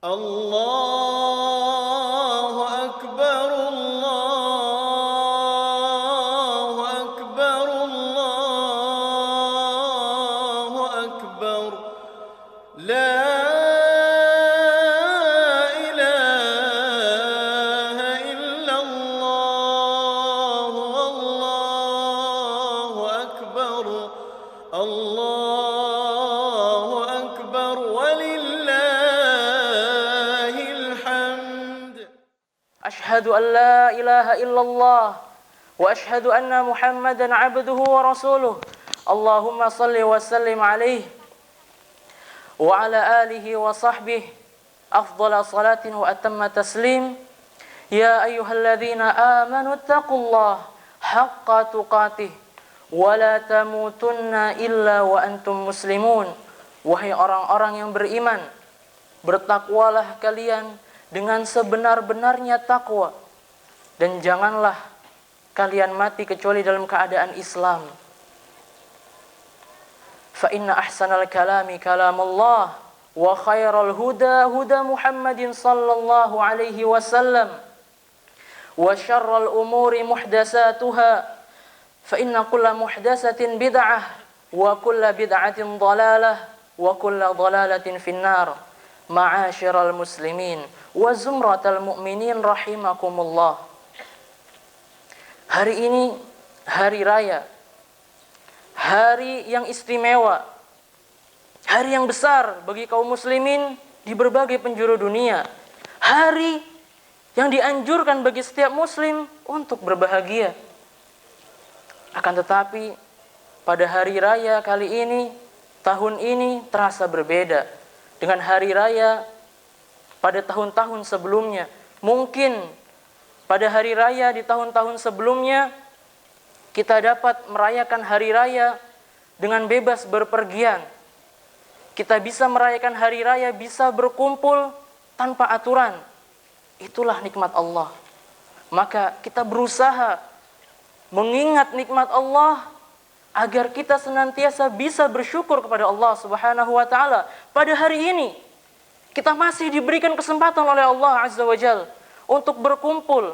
الله أكبر الله أكبر الله أكبر لا إله إلا الله والله أكبر الله أكبر ولله الحمد أشهد أن لا إله إلا الله وأشهد أن محمدا عبده ورسوله اللهم صل وسلم عليه وعلى آله وصحبه أفضل صلاة وأتم تسليم يا أيها الذين آمنوا اتقوا الله حق تقاته ولا تموتن إلا وأنتم مسلمون. Wahai orang-orang yang beriman, bertakwalah kalian dengan sebenar-benarnya takwa, dan janganlah kalian mati kecuali dalam keadaan Islam. Fa inna ahsanal kalami kalamullah wa khairal huda huda Muhammadin sallallahu alaihi wasallam wa syarral umuri muhdatsatuha fa inna kulla muhdatsatin bid'ah wa kulla bid'atin dhalalah wa kulla dhalalatin finnar. Ma'asyiral muslimin wa zumratal mu'minin rahimakumullah. Hari ini hari raya, hari yang istimewa, hari yang besar bagi kaum muslimin di berbagai penjuru dunia, hari yang dianjurkan bagi setiap muslim untuk berbahagia. Akan tetapi pada hari raya kali ini, tahun ini terasa berbeda dengan hari raya pada tahun-tahun sebelumnya. Mungkin pada hari raya di tahun-tahun sebelumnya kita dapat merayakan hari raya dengan bebas berpergian. Kita bisa merayakan hari raya, bisa berkumpul tanpa aturan. Itulah nikmat Allah. Maka kita berusaha mengingat nikmat Allah agar kita senantiasa bisa bersyukur kepada Allah Subhanahu wa taala. Pada hari ini kita masih diberikan kesempatan oleh Allah Azza wa Jalla untuk berkumpul,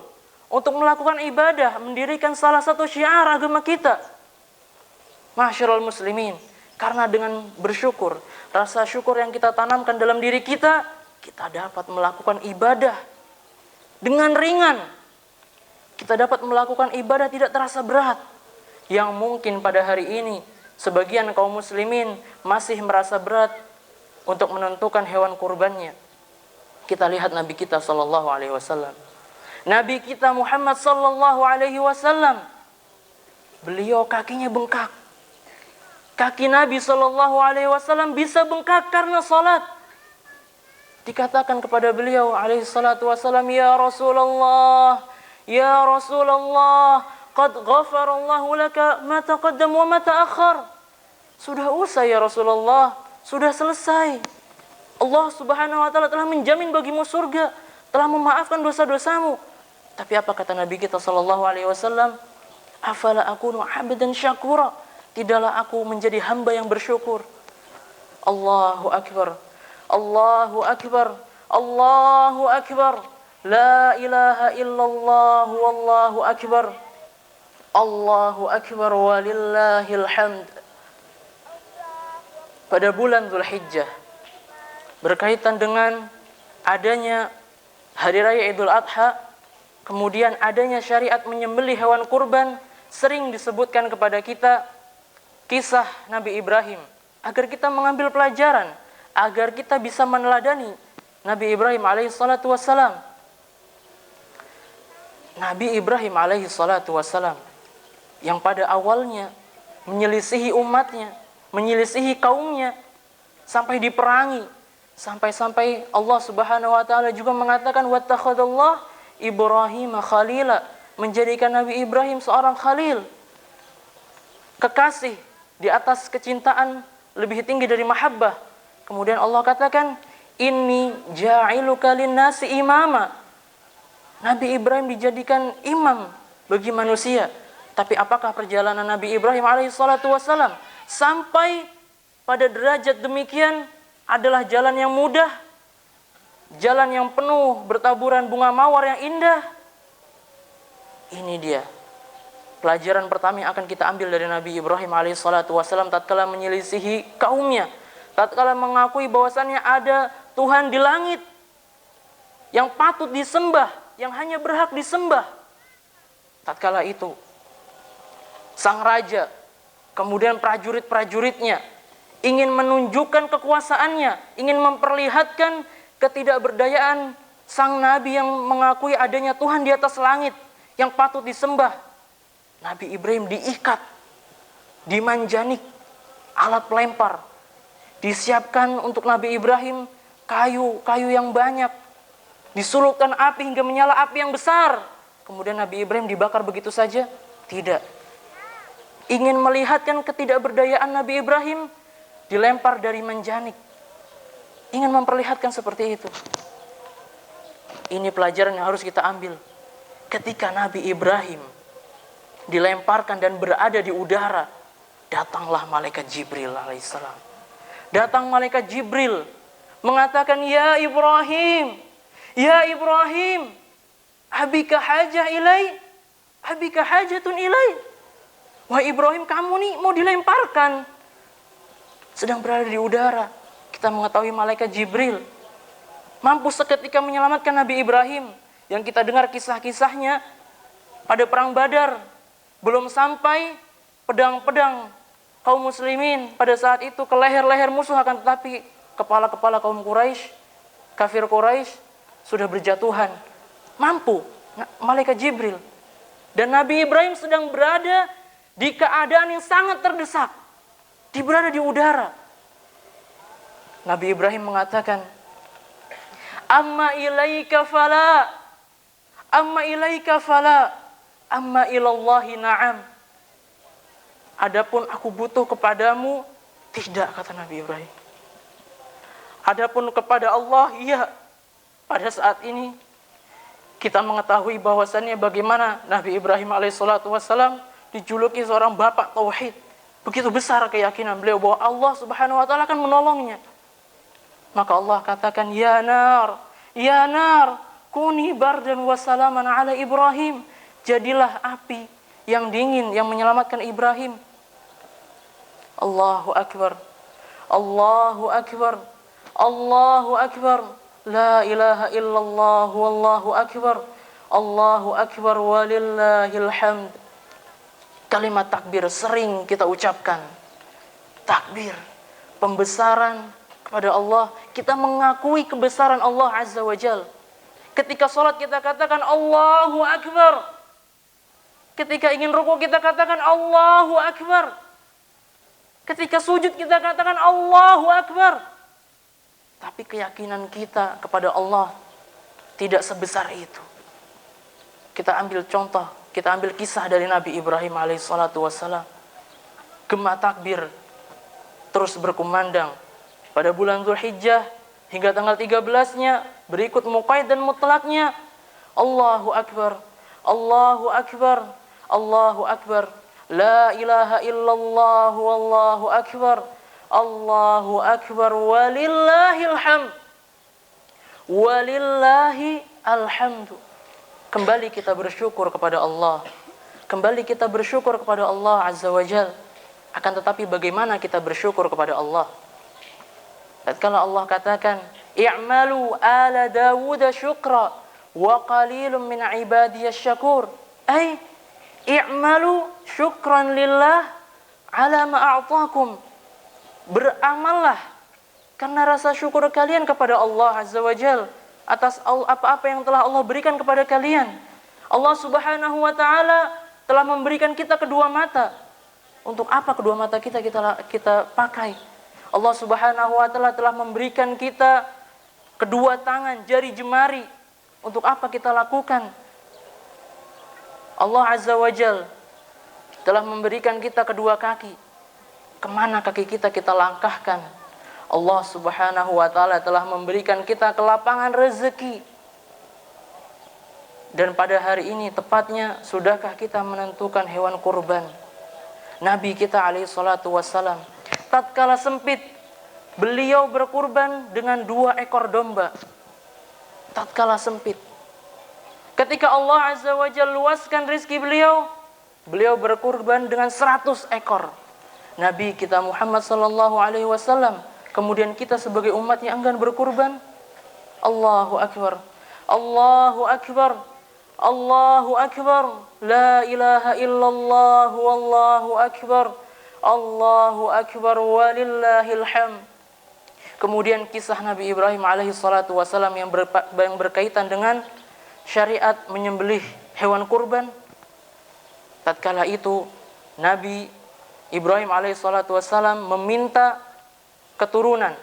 untuk melakukan ibadah, mendirikan salah satu syiar agama kita. Ma'asyiral muslimin, karena dengan bersyukur, rasa syukur yang kita tanamkan dalam diri kita, kita dapat melakukan ibadah dengan ringan. Kita dapat melakukan ibadah tidak terasa berat. Yang mungkin pada hari ini sebagian kaum muslimin masih merasa berat untuk menentukan hewan kurbannya. Kita lihat Nabi kita sallallahu alaihi wasallam. Nabi kita Muhammad sallallahu alaihi wasallam, beliau kakinya bengkak. Kaki Nabi sallallahu alaihi wasallam bisa bengkak karena salat. Dikatakan kepada beliau alaihi salatu wasallam, "Ya Rasulullah, ya Rasulullah, qad ghafarallahu laka ma taqaddam wa ma ta'akhkhar." Sudah usai ya Rasulullah, sudah selesai. Allah Subhanahu wa taala telah menjamin bagimu surga, telah memaafkan dosa-dosamu. Tapi apa kata Nabi kita sallallahu alaihi wasallam? Afala akunu 'abdan syakura? Tidaklah aku menjadi hamba yang bersyukur. Allahu akbar. Allahu akbar. Allahu akbar. La ilaha illallah wallahu akbar. Allahu akbar walillahil hamd. Pada bulan Dzulhijjah, berkaitan dengan adanya hari raya Idul Adha, kemudian adanya syariat menyembelih hewan kurban, sering disebutkan kepada kita kisah Nabi Ibrahim agar kita mengambil pelajaran, agar kita bisa meneladani Nabi Ibrahim alaihi salatu wassalam. Nabi Ibrahim alaihi salatu wassalam yang pada awalnya menyelisihi umatnya, menyelisihi kaumnya, sampai diperangi, sampai-sampai Allah Subhanahu wa taala juga mengatakan wattakhadallah Ibrahim khalila, menjadikan Nabi Ibrahim seorang khalil, kekasih di atas kecintaan lebih tinggi dari mahabbah. Kemudian Allah katakan, inni ja'iluka linnasi imama. Nabi Ibrahim dijadikan imam bagi manusia. Tapi apakah perjalanan Nabi Ibrahim alaihissalatu wassalam sampai pada derajat demikian adalah jalan yang mudah? jalan yang penuh bertaburan bunga mawar yang indah. Ini dia pelajaran pertama yang akan kita ambil dari Nabi Ibrahim alaihissalam tatkala menyelisihi kaumnya, tatkala mengakui bahwasannya ada Tuhan di langit yang patut disembah, yang hanya berhak disembah. Tatkala itu sang raja, kemudian prajurit-prajuritnya ingin menunjukkan kekuasaannya, ingin memperlihatkan ketidakberdayaan sang nabi yang mengakui adanya Tuhan di atas langit yang patut disembah. Nabi Ibrahim diikat di manjanik, alat pelempar. Disiapkan untuk Nabi Ibrahim kayu yang banyak. Disulupkan api hingga menyala api yang besar. Kemudian Nabi Ibrahim dibakar begitu saja? Tidak. Ingin melihatkan ketidakberdayaan Nabi Ibrahim, dilempar dari manjanik. Ingin memperlihatkan seperti itu. Ini pelajaran yang harus kita ambil. Ketika Nabi Ibrahim dilemparkan dan berada di udara, datanglah malaikat Jibril alaihissalam. Datang malaikat Jibril mengatakan, ya Ibrahim, abika hajah ilai, abika hajatun ilai. Wah Ibrahim, kamu nih mau dilemparkan. Sedang berada di udara. Kita mengetahui malaikat Jibril mampu seketika menyelamatkan Nabi Ibrahim. Yang kita dengar kisah-kisahnya pada perang Badar. Belum sampai pedang-pedang kaum muslimin pada saat itu ke leher-leher musuh, akan tetapi kepala-kepala kaum Quraisy, kafir Quraisy sudah berjatuhan. Mampu malaikat Jibril. Dan Nabi Ibrahim sedang berada di keadaan yang sangat terdesak. Berada di udara. Nabi Ibrahim mengatakan, amma ilaika fala, amma ilallahi na'am. Adapun aku butuh kepadamu, tidak, kata Nabi Ibrahim. Adapun kepada Allah, iya. Pada saat ini kita mengetahui bahwasannya bagaimana Nabi Ibrahim alaihissalam dijuluki seorang bapak tauhid. Begitu besar keyakinan beliau bahwa Allah Subhanahu wa taala akan menolongnya. Maka Allah katakan, ya nar, kuni bardan wa salaman ala Ibrahim. Jadilah api yang dingin yang menyelamatkan Ibrahim. Allahu akbar. Allahu akbar. Allahu akbar. La ilaha illallah wallahu akbar. Allahu akbar walillahil hamd. Kalimat takbir sering kita ucapkan. Takbir, pembesaran kepada Allah. Kita mengakui kebesaran Allah Azza wa Jal. Ketika sholat kita katakan Allahu Akbar. Ketika ingin rukuk kita katakan Allahu Akbar. Ketika sujud kita katakan Allahu Akbar. Tapi keyakinan kita kepada Allah tidak sebesar itu. Kita ambil contoh, kita ambil kisah dari Nabi Ibrahim alaihissalatu wassalam. Gema takbir terus berkumandang pada bulan Dzulhijjah hingga tanggal 13-nya, berikut muqayyad dan mutlaknya. Allahu Akbar, Allahu Akbar, Allahu Akbar, la ilaha illallah wallahu akbar, Allahu Akbar walillahil hamd, walillahi alhamdu. Kembali kita bersyukur kepada Allah. Kembali kita bersyukur kepada Allah Azza wa Jal. Akan tetapi bagaimana kita bersyukur kepada Allah? Tatkala Allah katakan, i'malu ala Dawud syukra wa qalilun min ibadiyas syakur. Ay, i'malu syukran lillah ala ma a'takum. Beramallah karena rasa syukur kalian kepada Allah Azza wa Jal atas apa-apa yang telah Allah berikan kepada kalian. Allah Subhanahu wa taala telah memberikan kita kedua mata. Untuk apa kedua mata kita pakai? Allah Subhanahu wa taala telah memberikan kita kedua tangan, jari jemari. Untuk apa kita lakukan? Allah Azza wa Jal telah memberikan kita kedua kaki. Kemana kaki kita langkahkan? Allah Subhanahu wa taala telah memberikan kita kelapangan rezeki. Dan pada hari ini tepatnya, sudahkah kita menentukan hewan kurban? Nabi kita alaihi salatu wassalam, tatkala sempit, beliau berkurban dengan 2 ekor domba. tatkala sempit. Ketika Allah Azza wa Jalla luaskan rizki beliau, beliau berkurban dengan 100 ekor. Nabi kita Muhammad sallallahu alaihi wasallam, kemudian kita sebagai umat yang enggan berkurban. Allahu akbar. Allahu akbar. Allahu akbar. La ilaha illallah wallahu akbar. Allahu akbar walillahil hamd. Kemudian kisah Nabi Ibrahim alaihi salatu wasallam yang berkaitan dengan syariat menyembelih hewan kurban. Tatkala itu Nabi Ibrahim alaihi salatu wasallam meminta keturunan,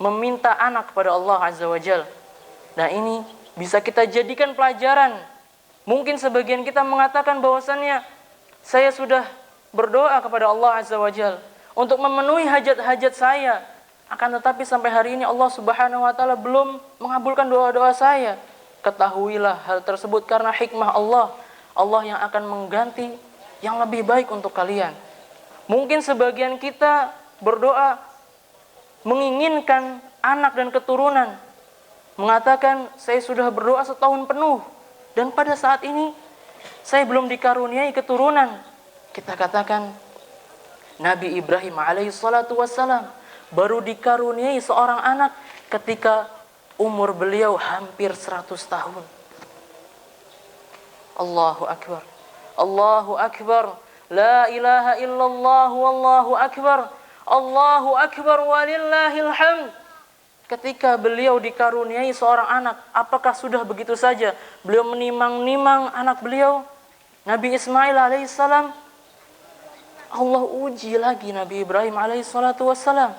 meminta anak kepada Allah Azza wa Jalla. Nah, ini bisa kita jadikan pelajaran. Mungkin sebagian kita mengatakan bahwasannya saya sudah berdoa kepada Allah Azza wa Jalla untuk memenuhi hajat-hajat saya. Akan tetapi sampai hari ini Allah Subhanahu wa taala belum mengabulkan doa-doa saya. Ketahuilah hal tersebut karena hikmah Allah. Allah yang akan mengganti yang lebih baik untuk kalian. Mungkin sebagian kita berdoa menginginkan anak dan keturunan. Mengatakan saya sudah berdoa setahun penuh dan pada saat ini saya belum dikaruniai keturunan. Kita katakan Nabi Ibrahim alaihi salatu wassalam baru dikaruniai seorang anak ketika umur beliau hampir 100 tahun. Allahu akbar. Allahu akbar. La ilaha illallah wallahu akbar. Allahu akbar walillahil hamd. Ketika beliau dikaruniai seorang anak, apakah sudah begitu saja beliau menimang-nimang anak beliau Nabi Ismail alaihissalam? Allah uji lagi Nabi Ibrahim alaihissalatu wassalam.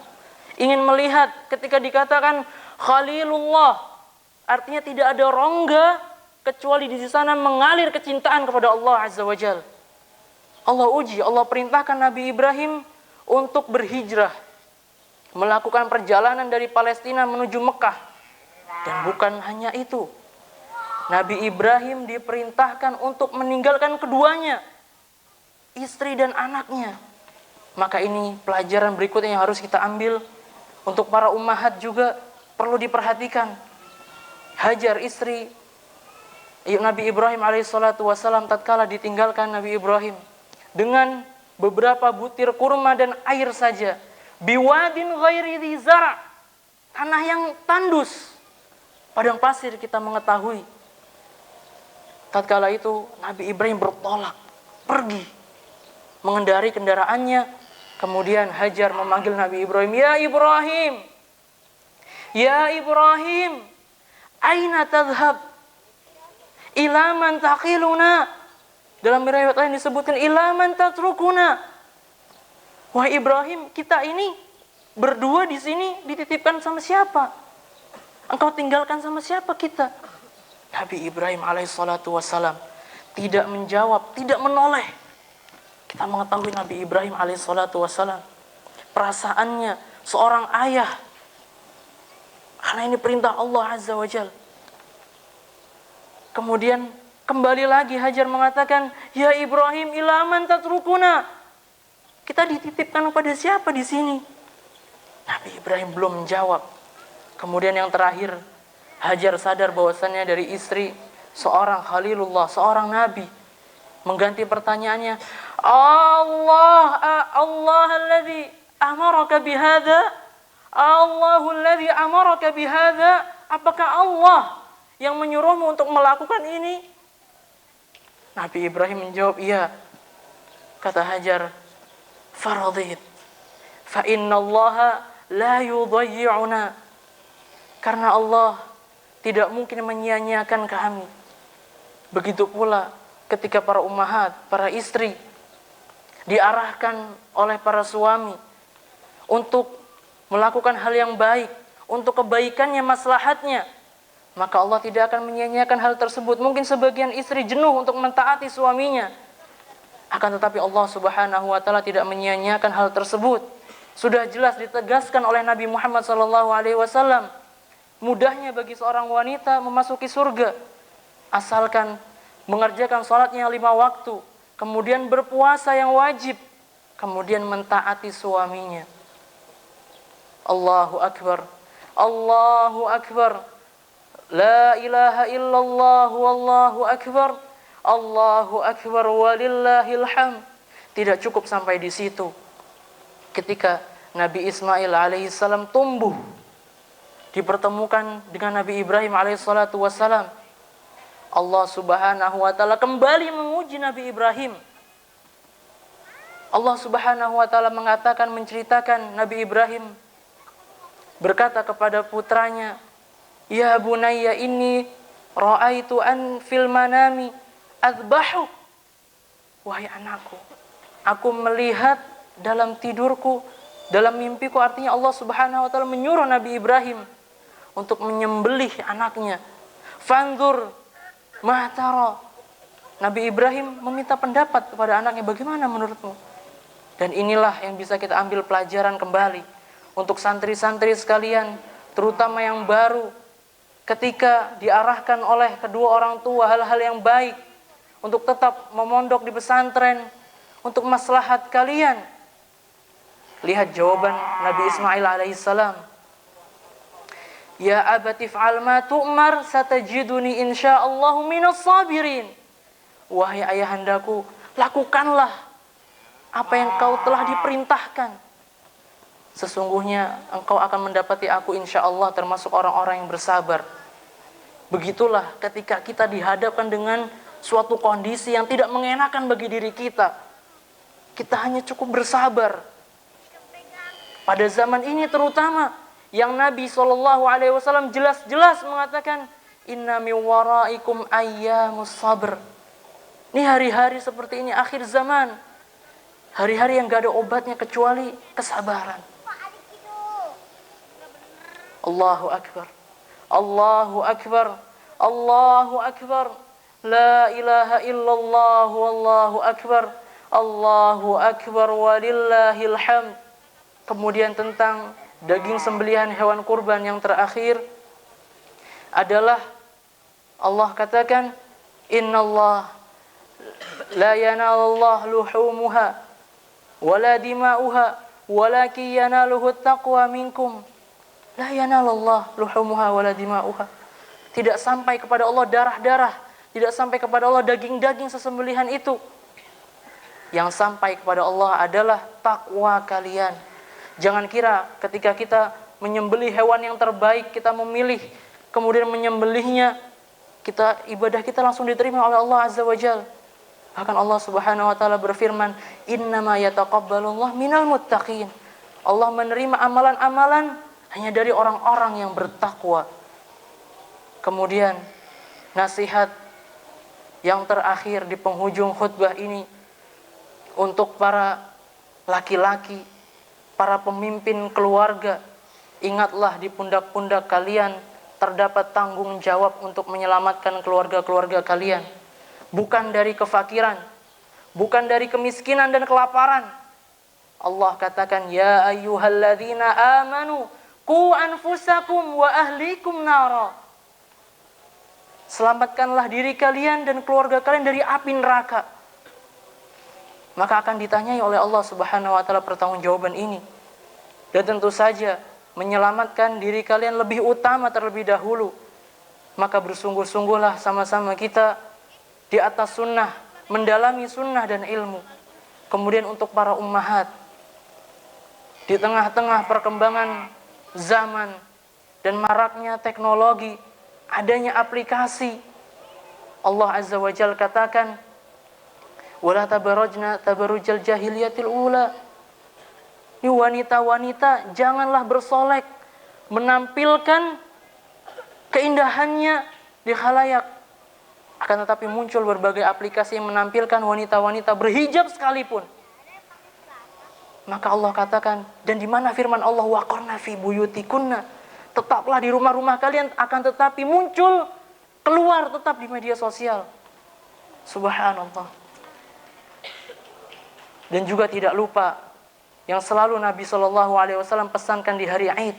Ingin melihat ketika dikatakan Khalilullah, artinya tidak ada rongga kecuali di sana mengalir kecintaan kepada Allah Azza wa Jalla. Allah uji, Allah perintahkan Nabi Ibrahim untuk berhijrah, melakukan perjalanan dari Palestina menuju Mekah. Dan bukan hanya itu, Nabi Ibrahim diperintahkan untuk meninggalkan keduanya, istri dan anaknya. Maka ini pelajaran berikutnya yang harus kita ambil. Untuk para ummahat juga perlu diperhatikan. Hajar istri Nabi Ibrahim alaihissalatu wassalam tatkala ditinggalkan Nabi Ibrahim dengan beberapa butir kurma dan air saja. Biwadin ghairi dhi zara', tanah yang tandus, padang pasir kita mengetahui. Tatkala itu Nabi Ibrahim bertolak pergi mengendarai kendaraannya. Kemudian Hajar memanggil Nabi Ibrahim, "Ya Ibrahim, ya Ibrahim, aina tadhhab? Ila man taqiluna?" Dalam riwayat lain disebutkan ila man tatrukuna. Wahai Ibrahim, kita ini berdua di sini dititipkan sama siapa? Engkau tinggalkan sama siapa kita? Nabi Ibrahim alaihissalatu wassalam tidak menjawab, tidak menoleh. Kita mengetahui Nabi Ibrahim alaihissalatu wassalam, perasaannya seorang ayah. Karena ini perintah Allah Azza wa Jalla. Kemudian kembali lagi Hajar mengatakan, "Ya Ibrahim, ila man tatrukuna?" Kita dititipkan kepada siapa di sini? Nabi Ibrahim belum menjawab. Kemudian yang terakhir, Hajar sadar bahwasannya dari istri seorang Khalilullah, seorang nabi, mengganti pertanyaannya, Allah alladhi amaraka bihadza? Allahu alladhi amaraka bihadza? Apakah Allah yang menyuruhmu untuk melakukan ini? Nabi Ibrahim menjawab, "Iya." Kata Hajar, "Faradit fa innallaha la yudayyi'una." Karena Allah tidak mungkin menyia-nyiakan kami. Begitu pula ketika para ummahat, para istri diarahkan oleh para suami untuk melakukan hal yang baik, untuk kebaikannya, maslahatnya, maka Allah tidak akan menyia-nyiakan hal tersebut. Mungkin sebagian istri jenuh untuk mentaati suaminya, akan tetapi Allah Subhanahu wa taala tidak menyia-nyiakan hal tersebut. Sudah jelas ditegaskan oleh Nabi Muhammad SAW, mudahnya bagi seorang wanita memasuki surga asalkan mengerjakan salatnya 5 waktu, kemudian berpuasa yang wajib, kemudian mentaati suaminya. Allahu akbar. Allahu akbar. La ilaha illallah wallahu akbar. Allahu akbar walillahil hamd. Tidak cukup sampai di situ. Ketika Nabi Ismail alaihissalam tumbuh, dipertemukan dengan Nabi Ibrahim alaihissalatu wassalam, Allah subhanahu wa ta'ala kembali menguji Nabi Ibrahim. Allah subhanahu wa ta'ala mengatakan, menceritakan Nabi Ibrahim berkata kepada putranya, Ya bunayya inni ra'aitu an fil manami adbahu. Wahai anakku, aku melihat dalam tidurku, dalam mimpiku. Artinya Allah subhanahu wa ta'ala menyuruh Nabi Ibrahim untuk menyembelih anaknya. Fanzur ma tara. Nabi Ibrahim meminta pendapat kepada anaknya, bagaimana menurutmu? Dan inilah yang bisa kita ambil pelajaran kembali untuk santri-santri sekalian, terutama yang baru, ketika diarahkan oleh kedua orang tua hal-hal yang baik, untuk tetap memondok di pesantren, untuk maslahat kalian. Lihat jawaban Nabi Ismail alaihissalam. Ya abati fa'al ma tu'mar satajiduni insyaallahu minas sabirin. Wahai ayahandaku, lakukanlah apa yang kau telah diperintahkan. Sesungguhnya engkau akan mendapati aku insyaallah termasuk orang-orang yang bersabar. Begitulah ketika kita dihadapkan dengan suatu kondisi yang tidak mengenakan bagi diri kita, kita hanya cukup bersabar. Pada zaman ini terutama, yang Nabi SAW jelas-jelas mengatakan, Inna min waraikum ayyamus sabr. Ini hari-hari seperti ini, akhir zaman. Hari-hari yang gak ada obatnya kecuali kesabaran. Allahu Akbar. Allahu Akbar. Allahu Akbar. La ilaha illallah wallahu akbar. Allahu akbar walillahil hamd. Kemudian tentang daging sembelihan hewan kurban yang terakhir adalah Allah katakan, Innallah la yanalullah luhumuha wala dima'uha walakin yanaluhu taqwa minkum. La yanalullah luhumuha wala dima'uha. Tidak sampai kepada Allah darah-darah, tidak sampai kepada Allah daging-daging sesembelihan itu. Yang sampai kepada Allah adalah takwa kalian. Jangan kira ketika kita menyembelih hewan yang terbaik, kita memilih kemudian menyembelihnya, ibadah kita langsung diterima oleh Allah Azza wa Jalla. Bahkan Allah Subhanahu wa taala berfirman, "Innama yataqabbalullah minal muttaqin." Allah menerima amalan-amalan hanya dari orang-orang yang bertakwa. Kemudian nasihat yang terakhir di penghujung khutbah ini untuk para laki-laki, para pemimpin keluarga, ingatlah di pundak-pundak kalian terdapat tanggung jawab untuk menyelamatkan keluarga-keluarga kalian. Bukan dari kefakiran, bukan dari kemiskinan dan kelaparan. Allah katakan, Ya ayyuhalladzina amanu qu anfusakum wa ahlikum nara. Selamatkanlah diri kalian dan keluarga kalian dari api neraka. Maka akan ditanyai oleh Allah Subhanahu wa taala pertanggungjawaban ini. Dan tentu saja menyelamatkan diri kalian lebih utama terlebih dahulu. Maka bersungguh-sungguhlah sama-sama kita di atas sunnah, mendalami sunnah dan ilmu. Kemudian untuk para ummahat, di tengah-tengah perkembangan zaman dan maraknya teknologi, adanya aplikasi, Allah Azza wa Jalla katakan, wala tabarrajna tabarrujal jahiliyatil ula. Ini wanita-wanita janganlah bersolek, menampilkan keindahannya di khalayak. Akan tetapi muncul berbagai aplikasi yang menampilkan wanita-wanita berhijab sekalipun. Maka Allah katakan, dan di mana firman Allah, waqarna fi buyutikunna, tetaplah di rumah-rumah kalian, akan tetapi muncul keluar tetap di media sosial. Subhanallah. Dan juga tidak lupa yang selalu Nabi SAW pesankan di hari Aid.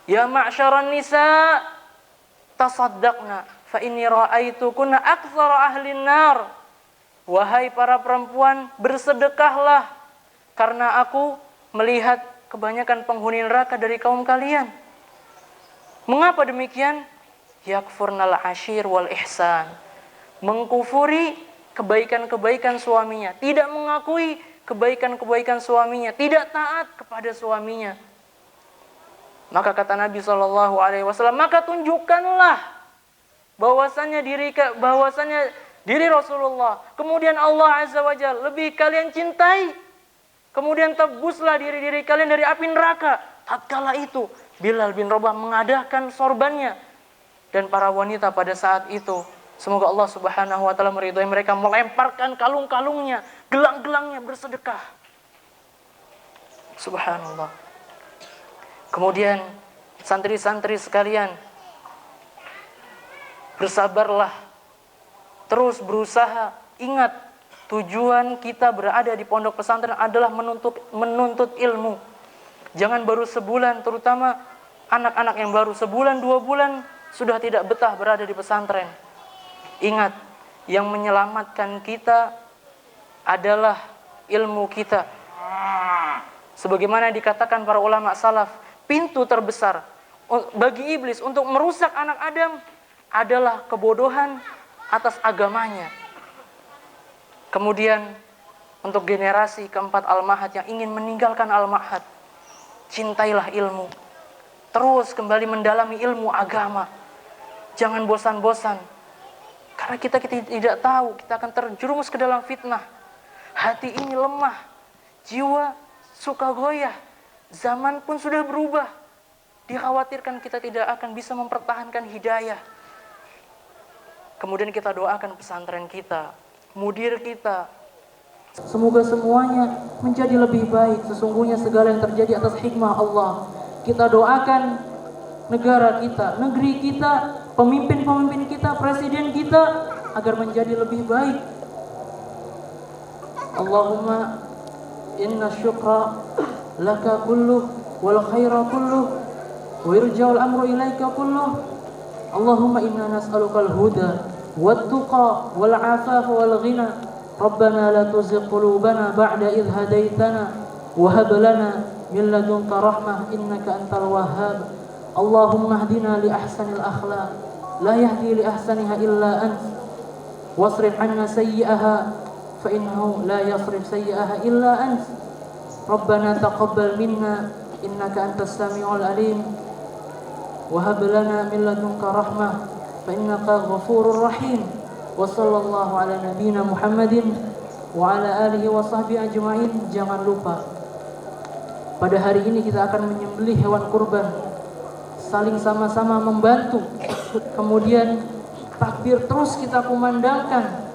Ya ma'syaran nisa, tasaddaqna, fa inni ra'aitukunna aktsara ahlin nar. Wahai para perempuan, bersedekahlah, karena aku melihat kebanyakan penghuni neraka dari kaum kalian. Mengapa demikian? yakfurnal ashir wal ihsan. Mengkufuri kebaikan-kebaikan suaminya, tidak mengakui kebaikan-kebaikan suaminya, tidak taat kepada suaminya. Maka kata Nabi SAW, maka tunjukkanlah bahwasannya diri Rasulullah, kemudian Allah Azza wa Jalla lebih kalian cintai, kemudian tebuslah diri-diri kalian dari api neraka. Tatkala itu Bilal bin Rabah mengadakan sorbannya, dan para wanita pada saat itu, semoga Allah Subhanahu wa taala meridhai mereka, melemparkan kalung-kalungnya, gelang-gelangnya bersedekah. Subhanallah. Kemudian santri-santri sekalian, bersabarlah, terus berusaha. Ingat, tujuan kita berada di pondok pesantren adalah menuntut ilmu. Jangan baru sebulan, terutama anak-anak yang baru sebulan, 2 bulan sudah tidak betah berada di pesantren. Ingat, yang menyelamatkan kita adalah ilmu kita. Sebagaimana dikatakan para ulama salaf, pintu terbesar bagi iblis untuk merusak anak Adam adalah kebodohan atas agamanya. Kemudian untuk generasi keempat al-mahad yang ingin meninggalkan al-mahad, cintailah ilmu. Terus kembali mendalami ilmu agama. Jangan bosan-bosan. Karena kita tidak tahu, kita akan terjerumus ke dalam fitnah. Hati ini lemah, jiwa suka goyah. Zaman pun sudah berubah. Dikhawatirkan kita tidak akan bisa mempertahankan hidayah. Kemudian kita doakan pesantren kita, mudir kita. Semoga semuanya menjadi lebih baik. Sesungguhnya segala yang terjadi atas hikmah Allah. Kita doakan negara kita, negeri kita, pemimpin-pemimpin kita, presiden kita agar menjadi lebih baik. Allahumma inna syukra laka kulluh wal khaira kulluh wa irja'ul amru ilaika kulluh. Allahumma inna nas'alukal huda wat tuqa wal afafa wal ghina. Rabbana la tuzigh qulubana ba'da idh hadaitana wa hab lana min ladunka rahmah innaka antal wahhab. Allahumma hdina li ahsanil akhlaq la yahdi li ahsaniha illa ant wasrif 'anna sayyi'aha fa innahu la yasrif sayyi'aha illa ant. Rabbana taqabbal minna innaka antas samiul alim wa hab lana min ladunka rahmah fa innaka ghafurur rahim. Wa sallallahu ala nabiyyina Muhammadin wa ala alihi wa sahbihi ajma'in. Jangan lupa, pada hari ini kita akan menyembelih hewan kurban, saling sama-sama membantu. Kemudian takbir terus kita kumandangkan,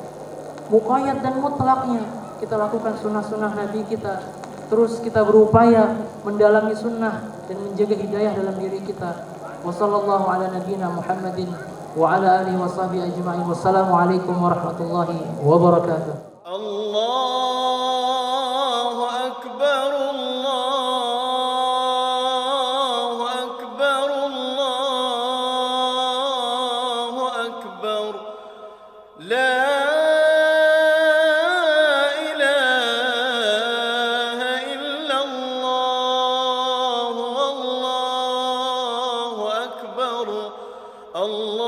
muqayyad dan mutlaknya kita lakukan sunnah-sunnah Nabi kita. Terus kita berupaya mendalami sunnah dan menjaga hidayah dalam diri kita. Wa sallallahu ala nabiyyina Muhammadin wa ala alihi wa sahbihi ajma'in. Wassalamualaikum warahmatullahi wabarakatuh. Allahu akbar, Allahu akbar, Allahu akbar. La ilaha illallah, Allahu akbar. Allah